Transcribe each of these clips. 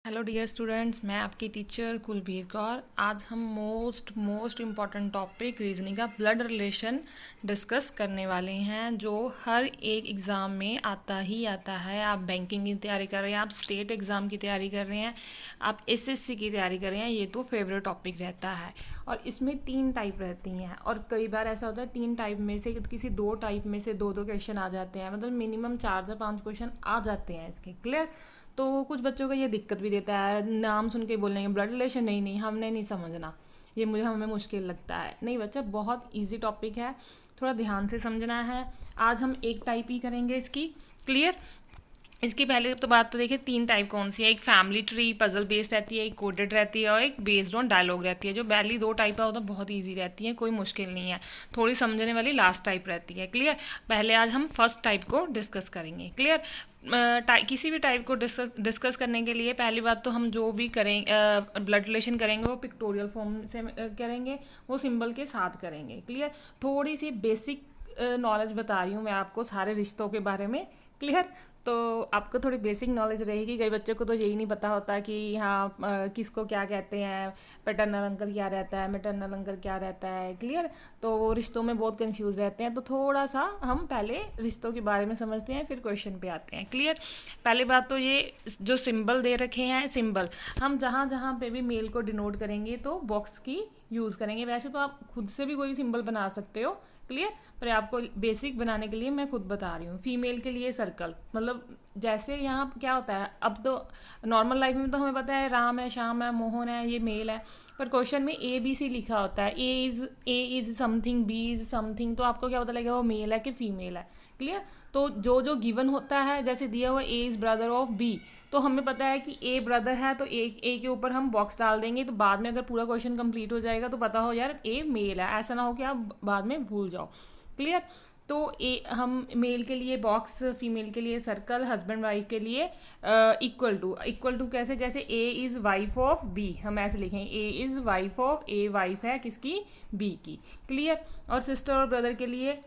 Hello dear students, मैं आपकी teacher Kulbir Kaur. आज हम मोस्ट इम्पॉर्टेंट टॉपिक रीजनिंग का ब्लड रिलेशन डिस्कस करने वाले हैं, जो हर एक एग्ज़ाम में आता ही आता है। आप बैंकिंग की तैयारी कर रहे हैं, आप स्टेट एग्ज़ाम की तैयारी कर रहे हैं, आप एसएससी की तैयारी कर रहे हैं, ये तो फेवरेट टॉपिक रहता है। और इसमें 3 टाइप रहती हैं, और कई बार ऐसा होता है 3 टाइप में से किसी 2 टाइप में से 2-2 क्वेश्चन आ जाते हैं, मतलब मिनिमम 4 से 5 क्वेश्चन आ जाते हैं इसके। क्लियर? तो कुछ बच्चों को ये दिक्कत भी देता है, नाम सुन के बोलेंगे ब्लड रिलेशन, नहीं नहीं हमने नहीं समझना, ये हमें मुश्किल लगता है। नहीं बच्चा, बहुत इजी टॉपिक है, थोड़ा ध्यान से समझना है। आज हम एक टाइप ही करेंगे इसकी। क्लियर? इसकी पहले तो बात तो देखिए, 3 टाइप कौन सी है। एक फैमिली ट्री पजल बेस्ड रहती है, एक कोडेड रहती है, और एक बेस्ड ऑन डायलॉग रहती है। जो पहली 2 टाइप है वो तो बहुत इजी रहती है, कोई मुश्किल नहीं है। थोड़ी समझने वाली लास्ट टाइप रहती है। क्लियर? पहले आज हम फर्स्ट टाइप को डिस्कस करेंगे। क्लियर? किसी भी टाइप को डिस्कस करने के लिए पहली बात तो हम जो भी करें ब्लड रिलेशन करेंगे वो पिक्टोरियल फॉर्म से करेंगे, वो सिंबल के साथ करेंगे। क्लियर? थोड़ी सी बेसिक नॉलेज बता रही हूँ मैं आपको सारे रिश्तों के बारे में। क्लियर? तो आपको थोड़ी बेसिक नॉलेज रहेगी। कई बच्चों को तो यही नहीं पता होता कि हाँ किसको क्या कहते हैं, पैटर्नल अंकल क्या रहता है, मैटरनल अंकल क्या रहता है। क्लियर? तो वो रिश्तों में बहुत कंफ्यूज रहते हैं, तो थोड़ा सा हम पहले रिश्तों के बारे में समझते हैं, फिर क्वेश्चन पे आते हैं। क्लियर? पहली बात तो ये जो सिंबल दे रखे हैं, सिंबल हम जहाँ जहाँ पे भी मेल को डिनोट करेंगे तो बॉक्स की यूज़ करेंगे। वैसे तो आप खुद से भी कोई भी सिंबल बना सकते हो। क्लियर? पर आपको बेसिक बनाने के लिए मैं खुद बता रही हूँ। फीमेल के लिए सर्कल, मतलब जैसे यहाँ क्या होता है, अब तो नॉर्मल लाइफ में तो हमें पता है राम है, श्याम है, मोहन है, ये मेल है। पर क्वेश्चन में ABC लिखा होता है, A is something, B is something, तो आपको क्या पता लगेगा वो मेल है कि फीमेल है। क्लियर? तो जो जो गिवन होता है, जैसे दिया हुआ ए इज ब्रदर ऑफ बी, तो हमें पता है कि ए ब्रदर है, तो ए के ऊपर हम बॉक्स डाल देंगे, तो बाद में अगर पूरा क्वेश्चन कंप्लीट हो जाएगा तो पता हो यार ए मेल है, ऐसा ना हो कि आप बाद में भूल जाओ। क्लियर? तो हम मेल के लिए बॉक्स, फीमेल के लिए सर्कल, हस्बैंड वाइफ के लिए इक्वल टू कैसे, जैसे A is wife of B, हम ऐसे लिखेंगे A is wife of, A wife है किसकी, बी की। क्लियर? और सिस्टर और ब्रदर के लिए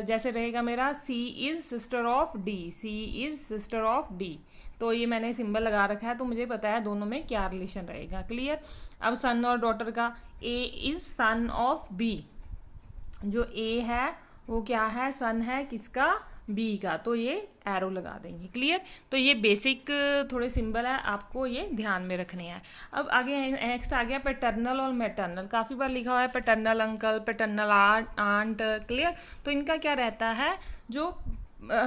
जैसे रहेगा मेरा C is sister of D, C is sister of D. तो ये मैंने सिंबल लगा रखा है, तो मुझे पता है दोनों में क्या रिलेशन रहेगा। क्लियर? अब सन और डॉटर का, A is son of B, जो ए है वो क्या है, सन है किसका, बी का, तो ये एरो लगा देंगे। क्लियर? तो ये बेसिक थोड़े सिंबल है, आपको ये ध्यान में रखने हैं। अब आगे नेक्स्ट आ गया पैटर्नल और मैटर्नल। काफ़ी बार लिखा हुआ है paternal uncle, paternal aunt. Clear? तो इनका क्या रहता है, जो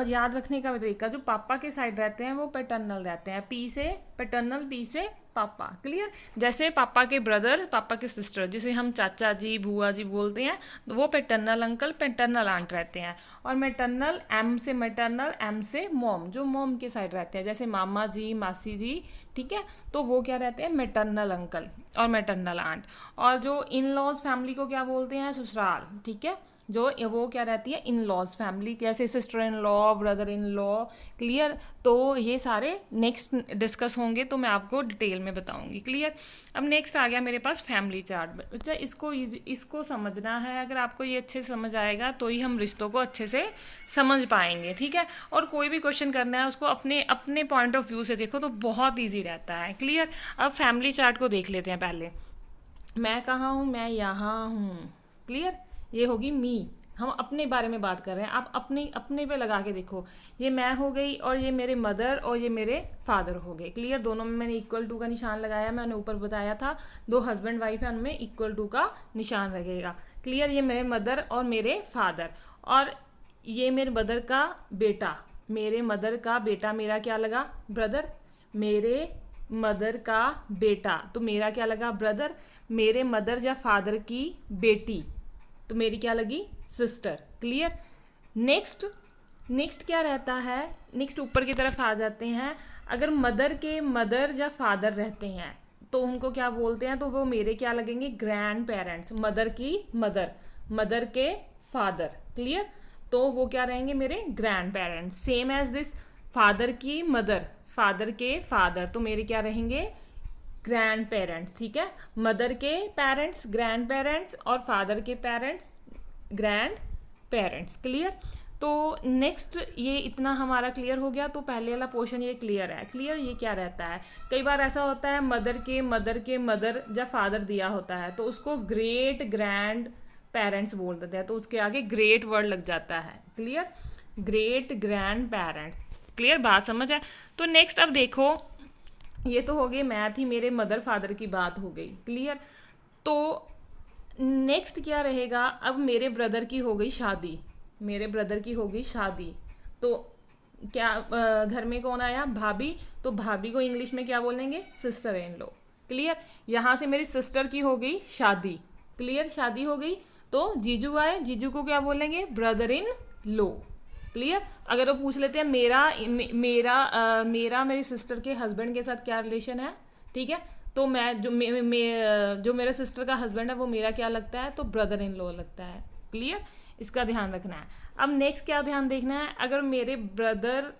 याद रखने का तरीका, जो पापा के साइड रहते हैं वो पैटर्नल रहते हैं, पी से पैटर्नल, पी से पापा। क्लियर? जैसे पापा के ब्रदर, पापा के सिस्टर, जिसे हम चाचा जी, बुआ जी बोलते हैं, तो वो पैटर्नल अंकल, पैटर्नल आंट रहते हैं। और मैटर्नल, एम से मैटर्नल, एम से मॉम, जो मॉम के साइड रहते हैं, जैसे मामा जी, मासी जी। ठीक है? तो वो क्या रहते हैं, मैटर्नल अंकल और मैटर्नल आंट। और जो इन लॉज फैमिली को क्या बोलते हैं, ससुराल। ठीक है? जो वो क्या रहती है, इन लॉज फैमिली, जैसे sister in law, brother in law. Clear? तो ये सारे नेक्स्ट डिस्कस होंगे, तो मैं आपको डिटेल में बताऊंगी। क्लियर? अब नेक्स्ट आ गया मेरे पास फैमिली चार्ट। बच्चा इसको समझना है, अगर आपको ये अच्छे से समझ आएगा तो ही हम रिश्तों को अच्छे से समझ पाएंगे। ठीक है? और कोई भी क्वेश्चन करना है उसको अपने अपने पॉइंट ऑफ व्यू से देखो तो बहुत ईजी रहता है। क्लियर? अब फैमिली चार्ट को देख लेते हैं पहले। मैं कहाँ हूँ, मैं यहाँ हूँ। क्लियर? ये होगी मी, हम अपने बारे में बात कर रहे हैं, आप अपने अपने पे लगा के देखो। ये मैं हो गई, और ये मेरे मदर और ये मेरे फादर हो गए। क्लियर? दोनों में मैंने इक्वल टू का निशान लगाया, मैंने ऊपर बताया था 2 हस्बैंड वाइफ है, उनमें इक्वल टू का निशान लगेगा। क्लियर? ये मेरे मदर और मेरे फादर, और ये मेरे मदर का बेटा, मेरे मदर का बेटा, मेरा क्या लगा, ब्रदर। मेरे मदर का बेटा, तो मेरा क्या लगा, ब्रदर। मेरे मदर या फादर की बेटी, तो मेरी क्या लगी, सिस्टर। क्लियर? नेक्स्ट नेक्स्ट क्या रहता है, नेक्स्ट ऊपर की तरफ आ जाते हैं। अगर मदर के मदर या फादर रहते हैं तो उनको क्या बोलते हैं, तो वो मेरे क्या लगेंगे, ग्रैंड पेरेंट्स। मदर की मदर, मदर के फादर। क्लियर? तो वो क्या रहेंगे, मेरे grandparents. Same as this, father की मदर, फादर के फादर, तो मेरे क्या रहेंगे, ग्रैंड पेरेंट्स। ठीक है? मदर के पेरेंट्स ग्रैंड पेरेंट्स, और फादर के पेरेंट्स ग्रैंड पेरेंट्स। क्लियर? तो नेक्स्ट ये इतना हमारा क्लियर हो गया। तो पहले वाला पोर्शन ये क्लियर है। क्लियर ये क्या रहता है, कई बार ऐसा होता है मदर के मदर जब फादर दिया होता है तो उसको ग्रेट ग्रैंड पेरेंट्स बोल देते हैं, तो उसके आगे ग्रेट वर्ड लग जाता है। Clear, great grand parents. Clear, बात समझ है। तो नेक्स्ट अब देखो, ये तो हो गई मैथ ही, मेरे मदर फादर की बात हो गई। क्लियर, तो नेक्स्ट क्या रहेगा, अब मेरे ब्रदर की हो गई शादी, मेरे ब्रदर की होगी शादी। तो क्या घर में कौन आया, भाभी। तो भाभी को इंग्लिश में क्या बोलेंगे, सिस्टर इन लॉ। क्लियर, यहाँ से मेरी सिस्टर की हो गई शादी। क्लियर, शादी हो गई। तो जीजू आए, जीजू को क्या बोलेंगे, ब्रदर इन लॉ। क्लियर, अगर वो पूछ लेते हैं मेरा मेरी सिस्टर के हस्बैंड के साथ क्या रिलेशन है, ठीक है, तो मैं जो मेरे सिस्टर का हस्बैंड है वो मेरा क्या लगता है, तो ब्रदर इन लॉ लगता है। क्लियर, इसका ध्यान रखना है। अब नेक्स्ट क्या ध्यान देखना है, अगर मेरे ब्रदर,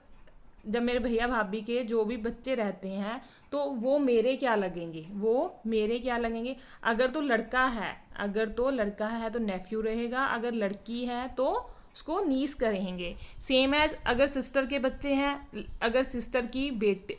जब मेरे भैया भाभी के जो भी बच्चे रहते हैं तो वो मेरे क्या लगेंगे, वो मेरे क्या लगेंगे। अगर तो लड़का है तो नेफ्यू रहेगा, अगर लड़की है तो उसको नीस करेंगे। सेम एज अगर सिस्टर के बच्चे हैं, अगर सिस्टर की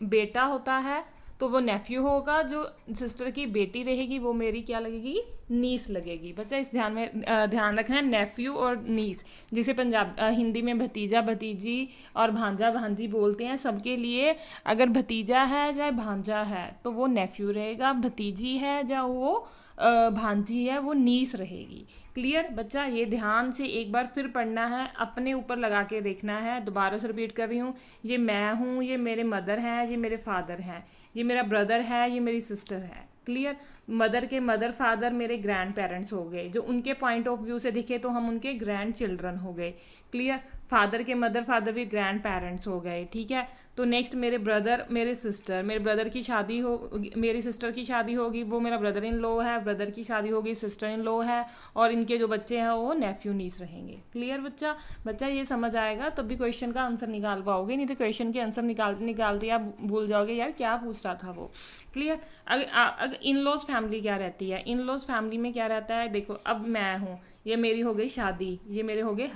बेटा होता है तो वो नेफ्यू होगा, जो सिस्टर की बेटी रहेगी वो मेरी क्या लगेगी, नीस लगेगी। बच्चा इस ध्यान रखना है, नेफ्यू और नीस, जिसे हिंदी में भतीजा भतीजी और भांजा भांजी बोलते हैं। सबके लिए अगर भतीजा है चाहे भांजा है तो वो नेफ्यू रहेगा, भतीजी है या वो भांजी है वो नीस रहेगी। क्लियर बच्चा, ये ध्यान से एक बार फिर पढ़ना है, अपने ऊपर लगा के देखना है। दोबारा से रिपीट कर रही हूँ, ये मैं हूँ, ये मेरे मदर हैं, ये मेरे फादर हैं, ये मेरा ब्रदर है, ये मेरी सिस्टर है। क्लियर, मदर के मदर फादर मेरे ग्रैंड पेरेंट्स हो गए, जो उनके पॉइंट ऑफ व्यू से देखे तो हम उनके ग्रैंड चिल्ड्रन हो गए। क्लियर, फादर के मदर फादर भी ग्रैंड पेरेंट्स हो गए। ठीक है, तो नेक्स्ट मेरे ब्रदर मेरे सिस्टर, मेरे ब्रदर की शादी हो, मेरी सिस्टर की शादी होगी, वो मेरा ब्रदर इन लॉ है, ब्रदर की शादी होगी सिस्टर इन लॉ है, और इनके जो बच्चे हैं वो नेफ्यू नीस रहेंगे। क्लियर बच्चा ये समझ आएगा तब भी क्वेश्चन का आंसर निकाल पाओगे, नहीं तो क्वेश्चन के आंसर निकालते आप भूल जाओगे यार क्या पूछ रहा था वो। क्लियर, अगर इन लॉज फैमिली क्या रहती है, इन लॉज फैमिली में क्या रहता है, देखो अब मैं हूँ, ये मेरी हो गई शादी, ये मेरे हो गए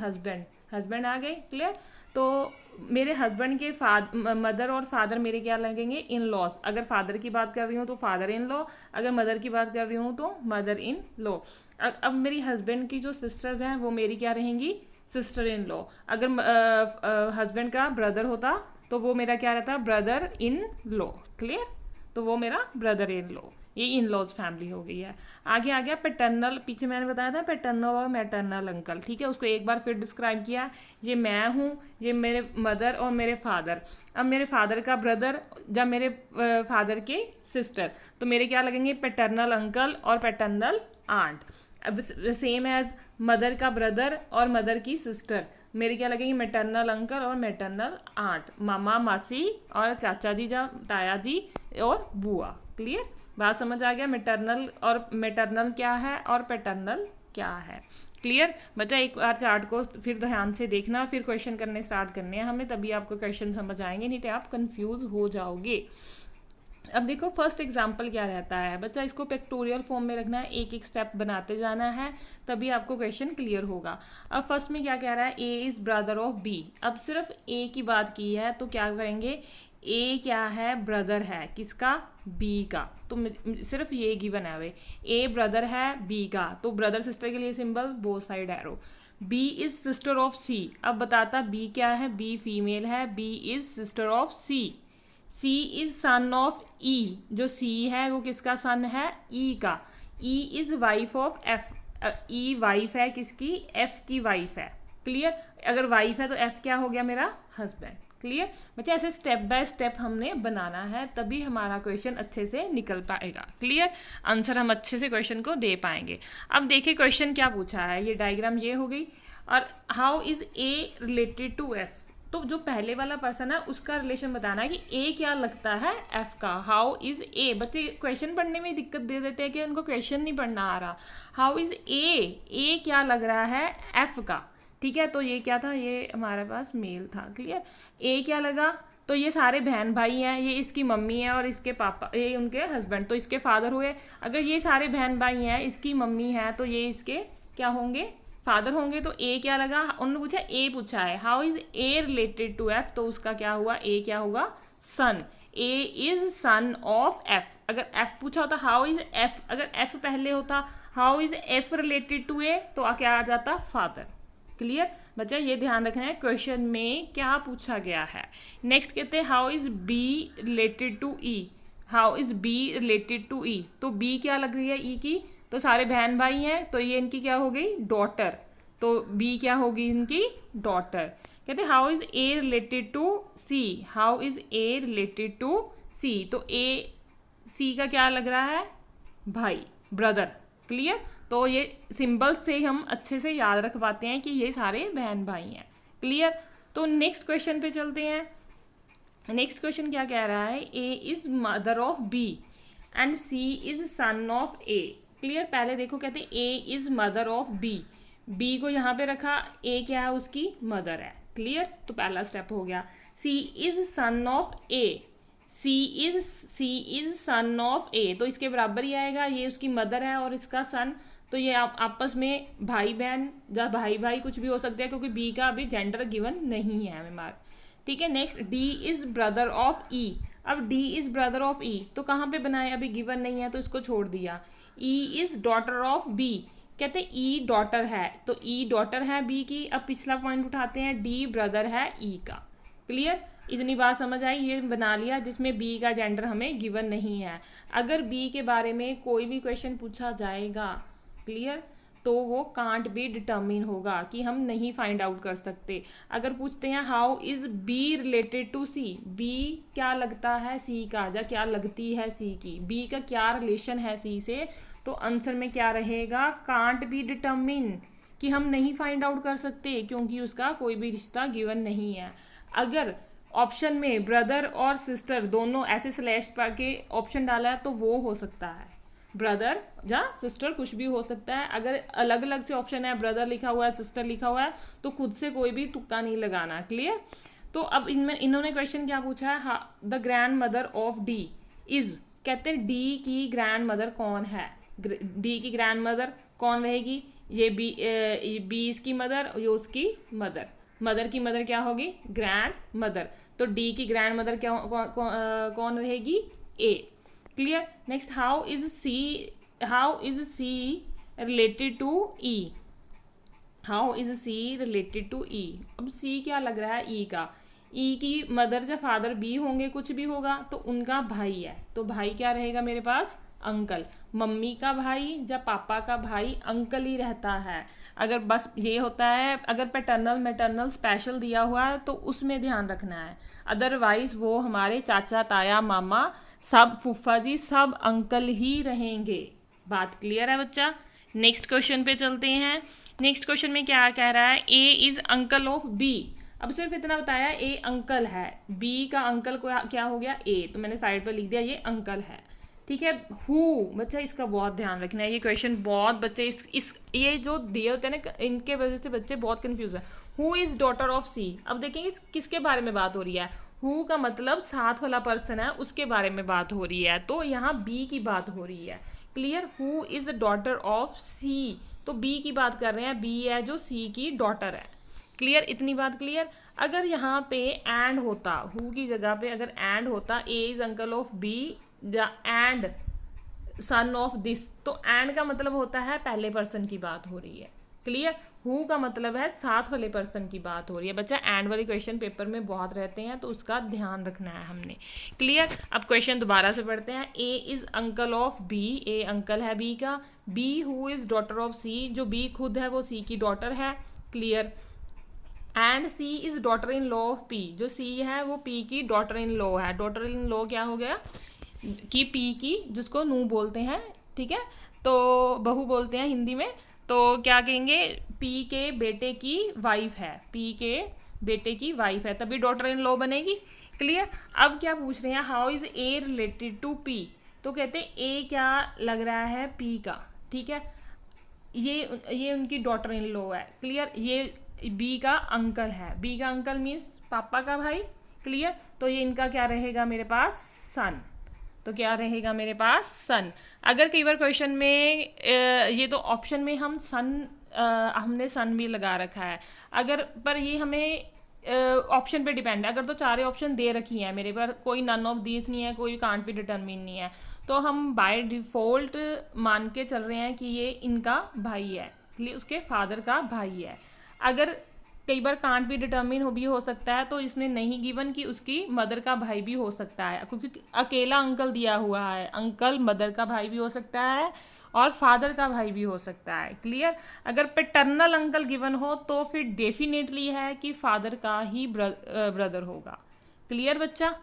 हस्बैंड आ गए। क्लियर, तो मेरे हस्बैंड के मदर और फादर मेरे क्या लगेंगे, इन लॉज। अगर फादर की बात कर रही हूँ तो फादर इन लॉ, अगर मदर की बात कर रही हूँ तो मदर इन लॉ। अब मेरी हस्बैंड की जो सिस्टर्स हैं वो मेरी क्या रहेंगी, सिस्टर इन लॉ। अगर हस्बैंड का ब्रदर होता तो वो मेरा क्या रहता, ब्रदर इन लॉ। क्लियर, तो वो मेरा ब्रदर इन लॉ, ये इन लॉज फैमिली हो गई है। आगे आ गया पैटर्नल, पीछे मैंने बताया था पैटर्नल और मैटर्नल अंकल। ठीक है, उसको एक बार फिर डिस्क्राइब किया, ये मैं हूँ, ये मेरे मदर और मेरे फादर। अब मेरे फादर का ब्रदर जब मेरे फादर के सिस्टर, तो मेरे क्या लगेंगे, पैटर्नल अंकल और पैटर्नल आंट। अब सेम एज मदर का ब्रदर और मदर की सिस्टर, मेरे क्या लगेंगे, मैटरनल अंकल और मैटरनल आंट, मामा मासी और चाचा जी या ताया जी और बुआ। क्लियर, बात समझ आ गया, मैटरनल और मैटरनल क्या है और पैटर्नल क्या है। क्लियर बच्चा, एक बार चार्ट को फिर ध्यान से देखना, फिर क्वेश्चन करने स्टार्ट करने हैं हमें, तभी आपको क्वेश्चन समझ आएंगे, नहीं तो आप कंफ्यूज हो जाओगे। अब देखो फर्स्ट एग्जाम्पल क्या रहता है बच्चा, इसको पिक्टोरियल फॉर्म में रखना है, एक एक स्टेप बनाते जाना है, तभी आपको क्वेश्चन क्लियर होगा। अब फर्स्ट में क्या कह रहा है, A is brother of B. अब सिर्फ ए की बात की है तो क्या करेंगे, ए क्या है, ब्रदर है, किसका, बी का। तो सिर्फ ये गिवन है, वे ए ब्रदर है बी का, तो ब्रदर सिस्टर के लिए symbol both side arrow. B is sister of C, अब बताता बी क्या है, बी फीमेल है, B is sister of C. C is son of E, जो सी है वो किसका सन है, ई का। E is wife of F, E wife है किसकी, एफ की वाइफ है। क्लियर, अगर वाइफ है तो एफ क्या हो गया, मेरा हस्बैंड। क्लियर बच्चे, ऐसे स्टेप बाय स्टेप हमने बनाना है, तभी हमारा क्वेश्चन अच्छे से निकल पाएगा। क्लियर, आंसर हम अच्छे से क्वेश्चन को दे पाएंगे। अब देखिए क्वेश्चन क्या पूछा है, ये डायग्राम ये हो गई, और how is A related to F. तो जो पहले वाला पर्सन है उसका रिलेशन बताना है कि ए क्या लगता है एफ का। हाउ इज ए, बच्चे क्वेश्चन पढ़ने में दिक्कत दे देते हैं कि उनको क्वेश्चन नहीं पढ़ना आ रहा। हाउ इज ए क्या लग रहा है एफ का। ठीक है, तो ये क्या था, ये हमारे पास मेल था। क्लियर, ए क्या लगा, तो ये सारे बहन भाई हैं, ये इसकी मम्मी है और इसके पापा, ये उनके हस्बैंड, तो इसके फादर हुए। अगर ये सारे बहन भाई हैं, इसकी मम्मी है, तो ये इसके क्या होंगे, फादर होंगे तो ए क्या लगा, उन्होंने पूछा ए पूछा है, how is A related to F, तो उसका क्या हुआ, ए क्या होगा, son, A is son of F. अगर एफ पूछा होता हाउ इज एफ, अगर एफ पहले होता how is F related to A, तो क्या आ जाता, फादर। क्लियर बच्चा, ये ध्यान रखना है क्वेश्चन में क्या पूछा गया है। नेक्स्ट कहते हैं how is B related to E, how is B related to E, तो बी क्या लग रही है ई की, तो सारे बहन भाई हैं तो ये इनकी क्या हो गई, डॉटर, तो बी क्या होगी इनकी, डॉटर। कहते हैं how is A related to C, how is A related to C, तो ए सी का क्या लग रहा है, भाई, ब्रदर। क्लियर, तो ये सिंबल से हम अच्छे से याद रख पाते हैं कि ये सारे बहन भाई हैं। क्लियर, तो नेक्स्ट क्वेश्चन पे चलते हैं। नेक्स्ट क्वेश्चन क्या कह रहा है, A is mother of B and C is son of A. Clear, पहले देखो कहते हैं A is mother of B, B को यहाँ पे रखा, ए क्या है उसकी मदर है। क्लियर, तो पहला स्टेप हो गया। C is son of A, C is son of A, तो इसके बराबर ही आएगा, ये उसकी मदर है और इसका सन, तो ये आपस में भाई बहन या भाई भाई कुछ भी हो सकता है, क्योंकि बी का अभी जेंडर गिवन नहीं है हमें मार्क। ठीक है, next D is brother of E. अब D is brother of E तो कहाँ पे बनाए, अभी गिवन नहीं है तो इसको छोड़ दिया। E is daughter of B, कहते ई डॉटर है, तो ई डॉटर है बी की। अब पिछला पॉइंट उठाते हैं, डी ब्रदर है ई का। क्लियर, इतनी बात समझ आई, ये बना लिया जिसमें बी का जेंडर हमें गिवन नहीं है। अगर बी के बारे में कोई भी क्वेश्चन पूछा जाएगा, क्लियर, तो वो कांट बी डिटर्मिन होगा, कि हम नहीं फाइंड आउट कर सकते। अगर पूछते हैं how is B related to C, B क्या लगता है सी का, या क्या लगती है सी की, बी का क्या रिलेशन है सी से, तो आंसर में क्या रहेगा, कांट बी डिटर्मिन, कि हम नहीं फाइंड आउट कर सकते क्योंकि उसका कोई भी रिश्ता गिवन नहीं है। अगर ऑप्शन में ब्रदर और सिस्टर दोनों ऐसे स्लैश के ऑप्शन डाला है तो वो हो सकता है, ब्रदर या सिस्टर कुछ भी हो सकता है। अगर अलग अलग से ऑप्शन है, ब्रदर लिखा हुआ है, सिस्टर लिखा हुआ है, तो खुद से कोई भी तुक्का नहीं लगाना। क्लियर, तो अब इनमें इन्होंने क्वेश्चन क्या पूछा है, the grand mother of D is, कहते हैं डी की ग्रैंड मदर कौन है, डी की ग्रैंड मदर कौन रहेगी, ये बी इसकी मदर, ये उसकी मदर, मदर की मदर क्या होगी, ग्रैंड मदर, तो डी की ग्रैंड मदर क्या कौन रहेगी, A. Clear, next how is C related to E, how is C related to E. अब सी क्या लग रहा है, ई का, ई की मदर या फादर बी होंगे, कुछ भी होगा, तो उनका भाई है, तो भाई क्या रहेगा मेरे पास, अंकल। मम्मी का भाई या पापा का भाई अंकल ही रहता है। अगर बस ये होता है, अगर पैटर्नल मैटर्नल स्पेशल दिया हुआ है तो उसमें ध्यान रखना है, अदरवाइज वो हमारे चाचा ताया मामा सब फूफा जी सब अंकल ही रहेंगे। बात क्लियर है बच्चा। नेक्स्ट क्वेश्चन पे चलते हैं। नेक्स्ट क्वेश्चन में क्या कह रहा है, A is uncle of B. अब सिर्फ इतना बताया ए अंकल है, बी का अंकल को क्या हो गया, ए, तो मैंने साइड पर लिख दिया ये अंकल है। ठीक है, हु, बच्चा इसका बहुत ध्यान रखना है, ये क्वेश्चन बहुत बच्चे इस ये जो दिए होते हैं ना, इनके वजह से बच्चे बहुत कंफ्यूज है। Who is daughter of C, अब देखेंगे किसके बारे में बात हो रही है, हु का मतलब साथ वाला पर्सन है उसके बारे में बात हो रही है, तो यहाँ बी की बात हो रही है। Clear, who is daughter of C, तो बी की बात कर रहे हैं, बी है जो सी की डॉटर है। क्लियर, इतनी बात क्लियर। अगर यहाँ पे एंड होता, हु की जगह पे अगर एंड होता, A is uncle of B and son of this, तो एंड का मतलब होता है पहले पर्सन की बात हो रही है। क्लियर, हु का मतलब है साथ वाले पर्सन की बात हो रही है। बच्चा एंड वाले क्वेश्चन पेपर में बहुत रहते हैं तो उसका ध्यान रखना है हमने। क्लियर, अब क्वेश्चन दोबारा से पढ़ते हैं। A is uncle of B, A uncle है बी का। B who is daughter of C, जो बी खुद है वो सी की डॉटर है। Clear, and C is daughter in law of P, जो सी है वो पी की डॉटर इन लॉ है। डॉटर इन लॉ क्या हो गया कि पी की, जिसको नू बोलते हैं, ठीक है, तो बहू बोलते हैं हिंदी में, तो क्या कहेंगे, पी के बेटे की वाइफ है, पी के बेटे की वाइफ है, तभी डॉटर इन लॉ बनेगी। क्लियर, अब क्या पूछ रहे हैं, how is A related to P, तो कहते हैं ए क्या लग रहा है पी का। ठीक है, ये उनकी डॉटर इन लॉ है। क्लियर, ये बी का अंकल है, बी का अंकल मीन्स पापा का भाई। क्लियर, तो ये इनका क्या रहेगा मेरे पास, सन, तो क्या रहेगा मेरे पास सन। अगर कई बार क्वेश्चन में ये तो ऑप्शन में हम सन हमने सन भी लगा रखा है। अगर पर ये हमें ऑप्शन पे डिपेंड है। अगर तो चारे ऑप्शन दे रखी हैं मेरे पर, कोई नन ऑफ दीज नहीं है, कोई कांट भी डिटरमिन नहीं है, तो हम बाय डिफ़ॉल्ट मान के चल रहे हैं कि ये इनका भाई है, इसलिए उसके फादर का भाई है। अगर कई बार कांट भी डिटर्मिन हो सकता है, तो इसमें नहीं गिवन कि उसकी मदर का भाई भी हो सकता है, क्योंकि अकेला अंकल दिया हुआ है। अंकल मदर का भाई भी हो सकता है और फादर का भाई भी हो सकता है। क्लियर? अगर पैटर्नल अंकल गिवन हो तो फिर डेफिनेटली है कि फादर का ही ब्रदर होगा। क्लियर बच्चा?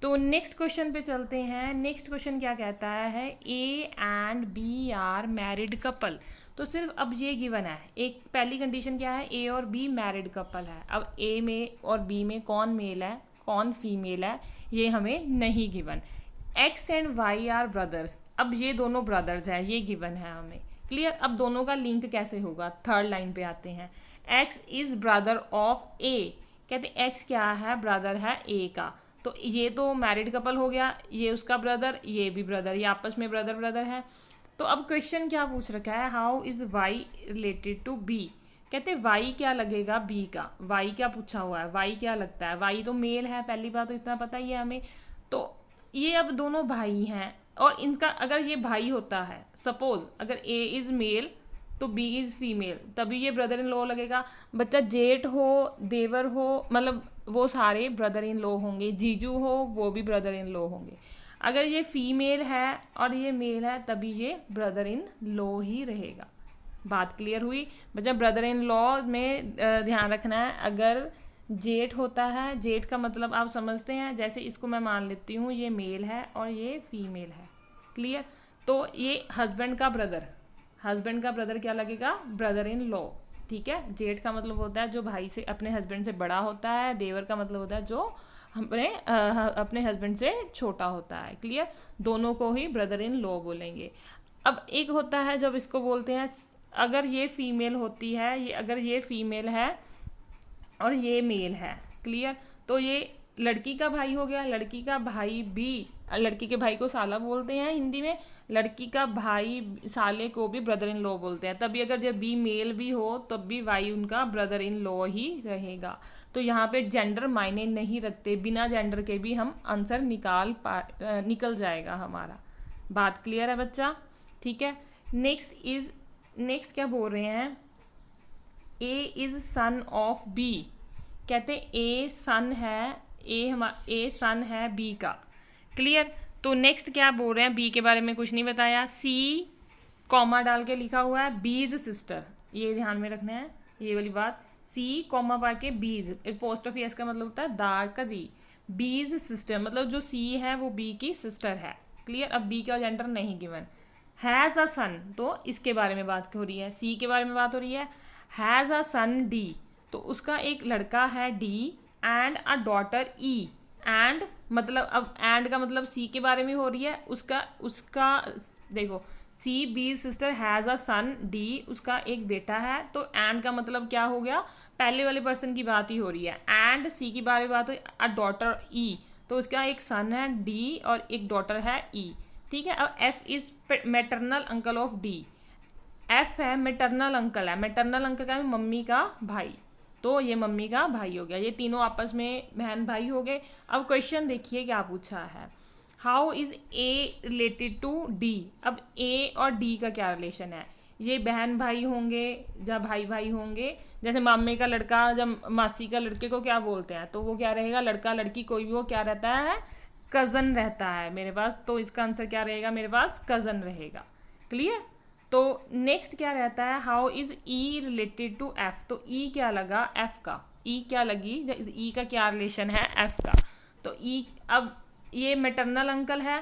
तो नेक्स्ट क्वेश्चन पे चलते हैं। नेक्स्ट क्वेश्चन क्या कहता है? A and B are married couple. तो सिर्फ अब ये गिवन है, एक पहली कंडीशन क्या है, ए और बी मैरिड कपल है। अब ए में और बी में कौन मेल है कौन फीमेल है ये हमें नहीं given. X and Y are brothers, अब ये दोनों ब्रदर्स हैं, ये गिवन है हमें। क्लियर? अब दोनों का लिंक कैसे होगा? थर्ड लाइन पे आते हैं। एक्स इज ब्रदर ऑफ ए, कहते एक्स क्या है? ब्रदर है ए का। तो ये तो मैरिड कपल हो गया, ये उसका ब्रदर, ये भी ब्रदर, ये आपस में ब्रदर ब्रदर है। तो अब क्वेश्चन क्या पूछ रखा है? How is Y related to B. कहते वाई क्या लगेगा बी का? वाई क्या पूछा हुआ है? वाई क्या लगता है? वाई तो मेल है, पहली बात तो इतना पता ही है हमें। तो ये अब दोनों भाई हैं, और इनका अगर ये भाई होता है, सपोज अगर ए इज मेल तो बी इज फीमेल, तभी ये ब्रदर इन लॉ लगेगा। बच्चा जेठ हो, देवर हो, मतलब वो सारे ब्रदर इन लॉ होंगे। जीजू हो, वो भी ब्रदर इन लॉ होंगे। अगर ये फीमेल है और ये मेल है, तभी ये ब्रदर इन लॉ ही रहेगा। बात क्लियर हुई बच्चा? ब्रदर इन लॉ में ध्यान रखना है, अगर जेठ होता है, जेठ का मतलब आप समझते हैं, जैसे इसको मैं मान लेती हूँ ये मेल है और ये फीमेल है। क्लियर? तो ये हस्बैंड का ब्रदर क्या लगेगा? Brother in law. ठीक है? जेठ का मतलब होता है जो भाई से, अपने हस्बैंड से बड़ा होता है। देवर का मतलब होता है जो अपने हस्बैंड से छोटा होता है। क्लियर? दोनों को ही ब्रदर इन लॉ बोलेंगे। अब एक होता है जब इसको बोलते हैं, अगर ये फीमेल होती है, अगर ये फीमेल है और ये मेल है। क्लियर? तो ये लड़की का भाई हो गया, लड़की का भाई भी, लड़की के भाई को साला बोलते हैं हिंदी में, लड़की का भाई साले को भी ब्रदर इन लॉ बोलते हैं। तभी अगर जब बी मेल भी हो तब भी वाई उनका ब्रदर इन लॉ ही रहेगा। तो यहाँ पे जेंडर मायने नहीं रखते, बिना जेंडर के भी हम आंसर निकल जाएगा हमारा। बात क्लियर है बच्चा? ठीक है? नेक्स्ट क्या बोल रहे हैं? A is son of B. कहते ए सन है बी का। क्लियर? तो नेक्स्ट क्या बोल रहे हैं? बी के बारे में कुछ नहीं बताया। सी कॉमा डाल के लिखा हुआ है बीज सिस्टर, ये ध्यान में रखना है ये वाली बात। सी कॉमा पा के बीज, एपोस्ट्रोफी एस का मतलब होता है दा का दी। बीज सिस्टर मतलब जो सी है वो बी की सिस्टर है। क्लियर? अब बी का जेंडर नहीं गिवन। हैज़ अ सन, तो इसके बारे में बात हो रही है, सी के बारे में बात हो रही है। हैज़ अ सन डी, तो उसका एक लड़का है D, and a daughter E. And मतलब, अब एंड का मतलब सी के बारे में हो रही है, उसका देखो, C B sister has a son D, उसका एक बेटा है। तो एंड का मतलब क्या हो गया? पहले वाले पर्सन की बात ही हो रही है। एंड सी की बारे में बात हुई, अ डॉटर ई, तो उसका एक सन है डी और एक डॉटर है ई। ठीक है? अब F is maternal uncle of D. F है मैटरनल अंकल है, मैटरनल अंकल का है मम्मी का भाई, तो ये मम्मी का भाई हो गया। ये तीनों आपस में बहन भाई हो गए। अब क्वेश्चन देखिए क्या पूछा है। How is A related to D. अब ए और डी का क्या रिलेशन है? ये बहन भाई होंगे या भाई भाई होंगे। जैसे मामे का लड़का जब मासी का लड़के को क्या बोलते हैं, तो वो क्या रहेगा? लड़का लड़की कोई भी वो क्या रहता है? कज़न रहता है मेरे पास। तो इसका आंसर क्या रहेगा? मेरे पास कज़न रहेगा। क्लियर? तो नेक्स्ट क्या रहता है? How is E related to F. तो ई क्या लगा? एफ का। ई क्या लगी? ई का क्या रिलेशन है? एफ का। तो ई, अब ये मैटरनल अंकल है,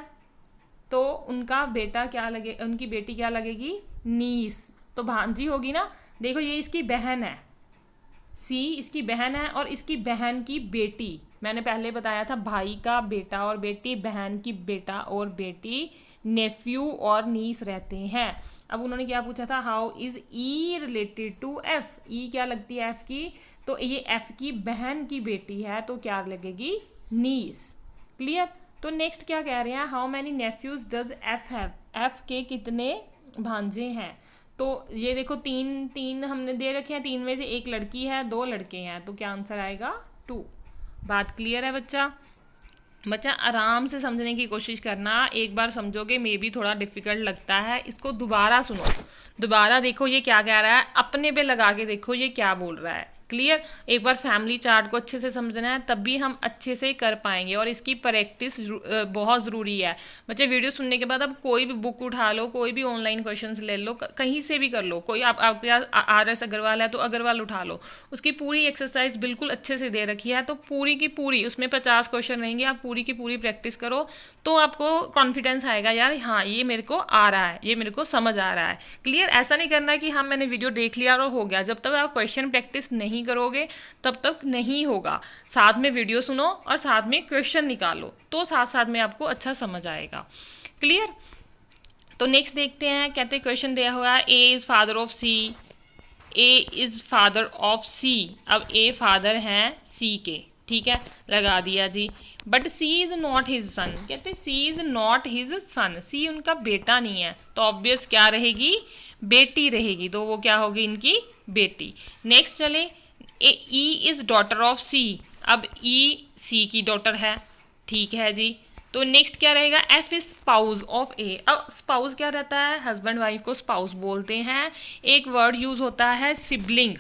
तो उनका बेटा क्या लगे, उनकी बेटी क्या लगेगी? नीस, तो भांजी होगी ना। देखो ये इसकी बहन है, सी इसकी बहन है, और इसकी बहन की बेटी, मैंने पहले बताया था भाई का बेटा और बेटी, बहन की बेटा और बेटी, नेफ्यू और नीस रहते हैं। अब उन्होंने क्या पूछा था? How is E related to F. E क्या लगती है एफ की? तो ये एफ की बहन की बेटी है, तो क्या लगेगी? नीस। क्लियर? तो नेक्स्ट क्या कह रहे हैं? How many nephews does F have. F के कितने भांजे हैं? तो ये देखो तीन तीन हमने दे रखे हैं, तीन में से एक लड़की है, दो लड़के हैं, तो क्या आंसर आएगा 2। बात क्लियर है बच्चा? बच्चा आराम से समझने की कोशिश करना, एक बार समझोगे मे भी थोड़ा डिफिकल्ट लगता है, इसको दोबारा सुनो, दोबारा देखो ये क्या कह रहा है, अपने पे लगा के देखो ये क्या बोल रहा है। क्लियर? एक बार फैमिली चार्ट को अच्छे से समझना है, तब भी हम अच्छे से कर पाएंगे, और इसकी प्रैक्टिस बहुत ज़रूरी है। बच्चे वीडियो सुनने के बाद अब कोई भी बुक उठा लो, कोई भी ऑनलाइन क्वेश्चंस ले लो, कहीं से भी कर लो, कोई आपके पास RS अग्रवाल है तो अग्रवाल उठा लो, उसकी पूरी एक्सरसाइज बिल्कुल अच्छे से दे रखी है, तो पूरी की पूरी उसमें 50 क्वेश्चन रहेंगे, आप पूरी की पूरी प्रैक्टिस करो, तो आपको कॉन्फिडेंस आएगा, यार हाँ ये मेरे को आ रहा है, ये मेरे को समझ आ रहा है। क्लियर? ऐसा नहीं करना कि हाँ मैंने वीडियो देख लिया और हो गया, जब तक आप क्वेश्चन प्रैक्टिस नहीं करोगे तब तक नहीं होगा। साथ में वीडियो सुनो और साथ में क्वेश्चन निकालो, तो साथ साथ में आपको अच्छा समझ आएगा। क्लियर? तो नेक्स्ट देखते हैं, कहते हैं क्वेश्चन दिया हुआ है A is father of C, A is father of C. अब ए फादर हैं सी के, ठीक है, लगा दिया जी। But C is not his son, कहते C is not his son, C उनका बेटा नहीं है, तो ऑब्वियस क्या रहेगी, बेटी रहेगी, तो वो क्या होगी इनकी बेटी। नेक्स्ट चले, E is daughter of C. अब ई सी की डॉटर है, ठीक है जी। तो नेक्स्ट क्या रहेगा, एफ इज स्पाउस ऑफ ए। अब स्पाउस क्या रहता है, हस्बैंड वाइफ को स्पाउस बोलते हैं। एक वर्ड यूज होता है सिबलिंग,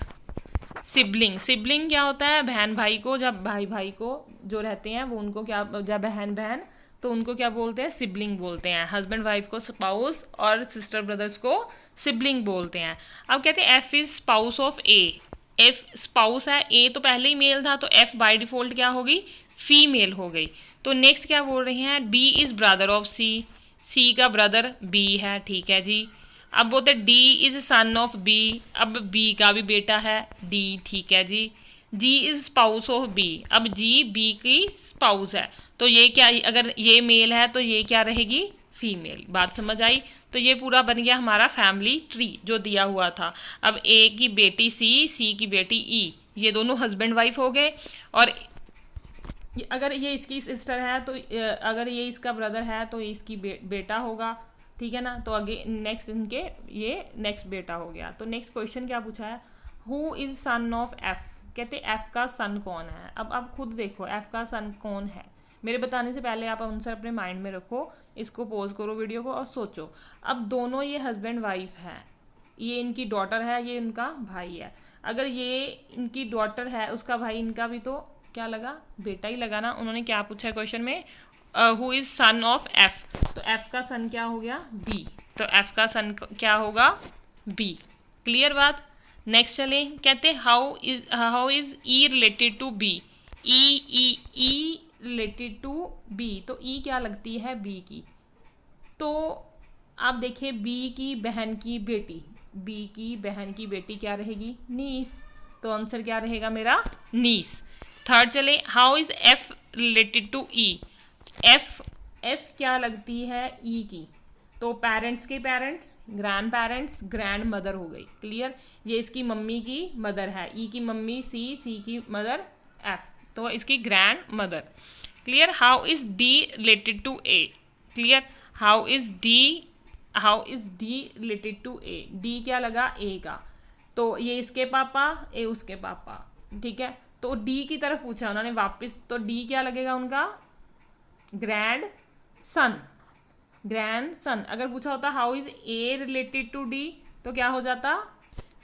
सिबलिंग, सिबलिंग क्या होता है, बहन भाई को, जब भाई भाई को जो रहते हैं वो उनको क्या, जब बहन बहन तो उनको क्या बोलते हैं, सिबलिंग बोलते हैं। हस्बैंड वाइफ को स्पाउस और सिस्टर ब्रदर्स को सिबलिंग बोलते हैं। अब कहते हैं F is spouse of A, F spouse है, ए तो पहले ही मेल था, तो एफ बाय डिफॉल्ट क्या होगी, फीमेल हो गई। तो नेक्स्ट क्या बोल रहे हैं, B is brother of C, C का ब्रदर बी है, ठीक है जी। अब बोलते D is son of B, अब बी का भी बेटा है डी, ठीक है जी। G is spouse of B, अब जी बी की स्पाउस है, तो ये क्या, अगर ये मेल है तो ये क्या रहेगी, फीमेल। बात समझ आई? तो ये पूरा बन गया हमारा फैमिली ट्री जो दिया हुआ था। अब ए की बेटी सी, सी की बेटी ई, ये दोनों हस्बैंड वाइफ हो गए। और अगर ये इसकी सिस्टर है तो अगर ये इसका ब्रदर है तो ये इसकी बेटा होगा, ठीक है ना। तो आगे नेक्स्ट इनके ये नेक्स्ट बेटा हो गया। तो नेक्स्ट क्वेश्चन क्या पूछा है, who is son of F, कहते एफ का सन कौन है। अब आप खुद देखो एफ का सन कौन है, मेरे बताने से पहले आप आंसर अपने माइंड में रखो, इसको पॉज करो वीडियो को और सोचो। अब दोनों ये हस्बैंड वाइफ हैं, ये इनकी डॉटर है, ये इनका भाई है। अगर ये इनकी डॉटर है, उसका भाई इनका भी तो क्या लगा, बेटा ही लगा ना। उन्होंने क्या पूछा है क्वेश्चन में, who is son of F, तो एफ का सन क्या हो गया, बी, तो एफ का सन क्या होगा, बी। क्लियर बात? नेक्स्ट चले, कहते how is E related to B, E related to B, तो ई क्या लगती है, बी की। तो आप देखिए बी की बहन की बेटी, बी की बहन की बेटी क्या रहेगी, नीस, तो आंसर क्या रहेगा मेरा, नीस। थर्ड चले, how is F related to E, F क्या लगती है ई की, तो पेरेंट्स के parents, grandparents, grandmother हो गई। क्लियर? ये इसकी मम्मी की मदर है, ई की मम्मी सी की मदर एफ, तो इसकी grandmother. Clear? How is D related to A, clear? How is D related to A, D क्या लगा, ए का, तो ये इसके पापा, ए उसके पापा, ठीक है। तो डी की तरफ पूछा उन्होंने वापस, तो डी क्या लगेगा उनका, ग्रैंड सन, ग्रैंड सन। अगर पूछा होता how is A related to D, तो क्या हो जाता,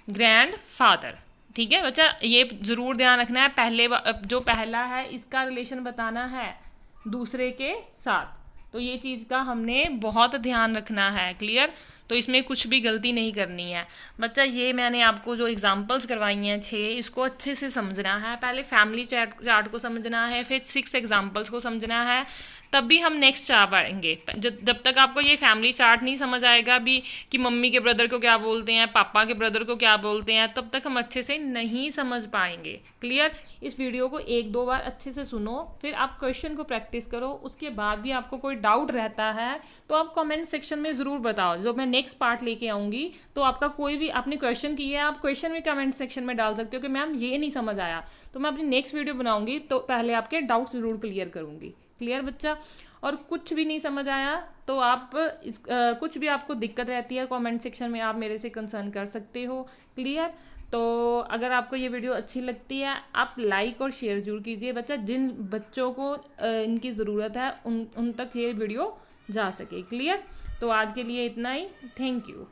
ग्रैंड फादर। ठीक है बच्चा, ये जरूर ध्यान रखना है, पहले जो पहला है इसका रिलेशन बताना है दूसरे के साथ, तो ये चीज़ का हमने बहुत ध्यान रखना है। क्लियर? तो इसमें कुछ भी गलती नहीं करनी है बच्चा। ये मैंने आपको जो एग्जांपल्स करवाई हैं 6, इसको अच्छे से समझना है। पहले फैमिली चार्ट को समझना है, फिर 6 एग्जांपल्स को समझना है, तब भी हम नेक्स्ट चार्ट पढ़ेंगे। जब तक आपको ये फैमिली चार्ट नहीं समझ आएगा भी कि मम्मी के ब्रदर को क्या बोलते हैं, पापा के ब्रदर को क्या बोलते हैं, तब तक हम अच्छे से नहीं समझ पाएंगे। क्लियर? इस वीडियो को 1-2 बार अच्छे से सुनो, फिर आप क्वेश्चन को प्रैक्टिस करो। उसके बाद भी आपको कोई डाउट रहता है तो आप कमेंट सेक्शन में ज़रूर बताओ। जो मैं नेक्स्ट पार्ट लेके आऊँगी तो आपका कोई भी आपने क्वेश्चन किया है, आप क्वेश्चन भी कमेंट सेक्शन में डाल सकते हो कि मैम ये नहीं समझ आया, तो मैं अपनी नेक्स्ट वीडियो बनाऊँगी तो पहले आपके डाउट्स ज़रूर क्लियर करूँगी। क्लियर बच्चा? और कुछ भी नहीं समझ आया तो आप कुछ भी आपको दिक्कत रहती है कमेंट सेक्शन में आप मेरे से कंसर्न कर सकते हो। क्लियर? तो अगर आपको ये वीडियो अच्छी लगती है आप लाइक और शेयर जरूर कीजिए बच्चा, जिन बच्चों को इनकी ज़रूरत है उन तक ये वीडियो जा सके। क्लियर? तो आज के लिए इतना ही। Thank you.